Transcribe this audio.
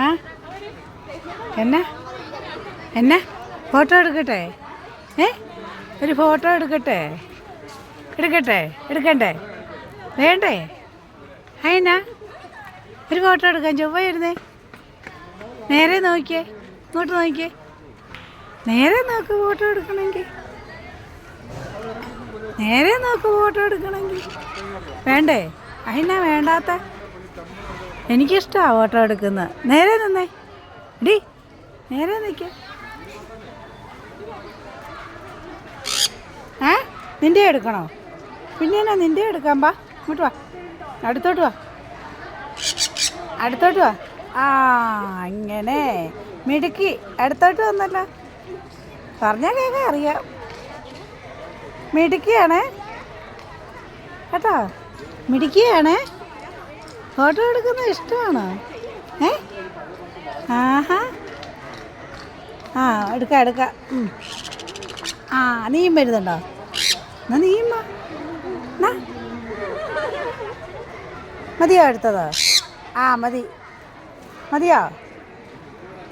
ആ എന്നാ എന്നാ ഫോട്ടോ എടുക്കട്ടെ? ഒരു ഫോട്ടോ എടുക്കട്ടെ? എടുക്കണ്ടേ? വേണ്ടേ? അതിനാ ഒരു ഫോട്ടോ എടുക്കാൻ ചൊവ്വയിരുന്നേ? നേരെ നോക്കിയേ, ഇങ്ങോട്ട് നോക്കിയേ, നേരെ നോക്ക് ഫോട്ടോ എടുക്കണമെങ്കിൽ. നേരെ നോക്ക് ഫോട്ടോ എടുക്കണമെങ്കിൽ. വേണ്ടേ? അതിനാ വേണ്ടാത്ത? എനിക്കിഷ്ടമാണ് ഫോട്ടോ എടുക്കുന്നത്. നേരെ നിന്നേ ഡി, നേരെ നിൽക്കേ. നിൻ്റെ എടുക്കണോ? പിന്നെ എന്നാ നിൻ്റെ എടുക്കാൻ? പാ ഇങ്ങോട്ട് വാ, അടുത്തോട്ട് വാ. ആ ഇങ്ങനെ മിടുക്കി. അടുത്തോട്ട് വന്നല്ലോ. പറഞ്ഞാൽ കേൾക്കാൻ അറിയാം. മിടുക്കിയാണേ കേട്ടോ, മിടുക്കിയാണേ. ഫോട്ടോ എടുക്കുന്നത് ഇഷ്ടമാണോ? ആഹാ, ആ എടുക്കാം. ആ നീയും വരുന്നുണ്ടോ? എന്നാ നീയും വാ. മതിയോ എടുത്തത്? ആ മതിയോ?